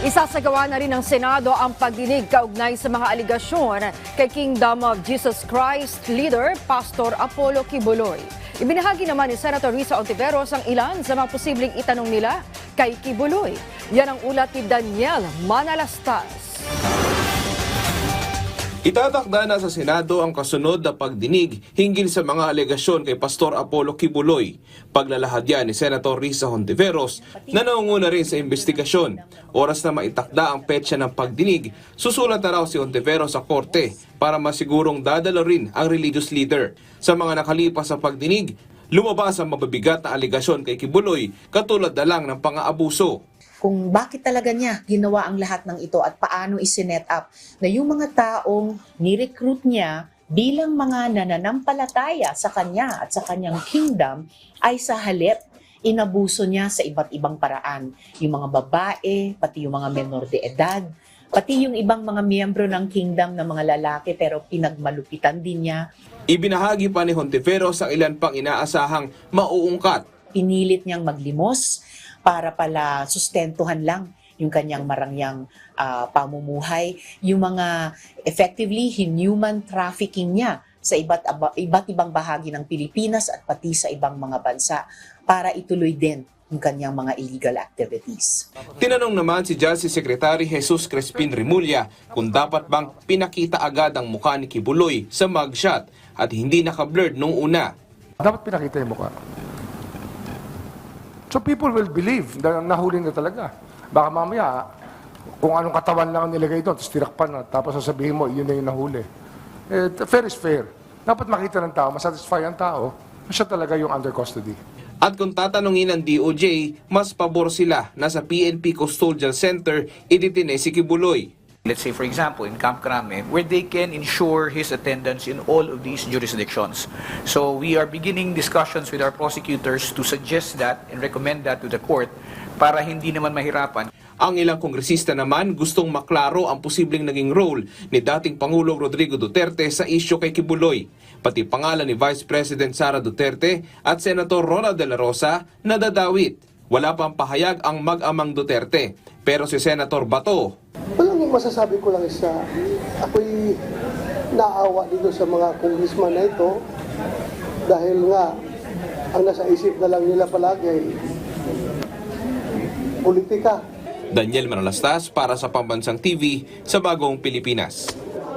Isasagawa na rin ng Senado ang pagdinig kaugnay sa mga aligasyon kay Kingdom of Jesus Christ leader Pastor Apollo Kibuloy. Ibinahagi naman ni Senator Risa Ontiveros ang ilan sa mga posibleng itanong nila kay Kibuloy. Yan ang ulat ni Daniel Manalastas. Itatakda na sa Senado ang kasunod na pagdinig hinggil sa mga alegasyon kay Pastor Apollo Kibuloy. Paglalahad yan ni Senator Risa Ontiveros na naunguna rin sa investigasyon. Oras na maitakda ang petsa ng pagdinig, susulat na raw si Ontiveros sa korte para masigurong dadalo rin ang religious leader. Sa mga nakalipas sa pagdinig, lumabas ang mababigat na alegasyon kay Kibuloy katulad na lang ng pang-aabuso. Kung bakit talaga niya ginawa ang lahat ng ito at paano isinet up na yung mga taong ni-recruit niya bilang mga nananampalataya sa kanya at sa kanyang kingdom ay sa halip inabuso niya sa iba't ibang paraan. Yung mga babae, pati yung mga menor de edad, pati yung ibang mga miyembro ng kingdom na mga lalaki pero pinagmalupitan din niya. Ibinahagi pa ni Ontiveros ang ilan pang inaasahang mauungkat. Pinilit niyang maglimos para pala sustentuhan lang yung kanyang marangyang pamumuhay, yung mga effectively human trafficking niya sa iba't ibang bahagi ng Pilipinas at pati sa ibang mga bansa para ituloy din yung kanyang mga illegal activities. Tinanong naman si Justice Secretary Jesus Crespin Remulla kung dapat bang pinakita agad ang mukha ni Kibuloy sa mugshot at hindi naka-blurred nung una. Dapat pinakita yung mukha. So people will believe na nahuli na talaga. Baka mamaya, kung anong katawan lang ang nilagay doon, tapos tirakpan na, tapos sasabihin mo, yun na yung nahuli. Fair is fair. Dapat makita ng tao, masatisfy ang tao, siya talaga yung under custody. At kung tatanungin ng DOJ, mas pabor sila na sa PNP Custodial Center idetine si Kibuloy. Let's say, for example, in Camp Crame, where they can ensure his attendance in all of these jurisdictions. So we are beginning discussions with our prosecutors to suggest that and recommend that to the court para hindi naman mahirapan. Ang ilang kongresista naman gustong maklaro ang posibleng naging role ni dating Pangulong Rodrigo Duterte sa isyu kay Kibuloy. Pati pangalan ni Vice President Sara Duterte at Senator Ronald De La Rosa nadadawit. Wala pang pahayag ang mag-amang Duterte. Pero si Senator Bato, walang masasabi ko lang isa, ako'y naawa dito sa mga congressman na ito dahil nga ang nasa isip na lang nila palagi ay politika. Daniel Manalastas para sa Pambansang TV sa Bagong Pilipinas.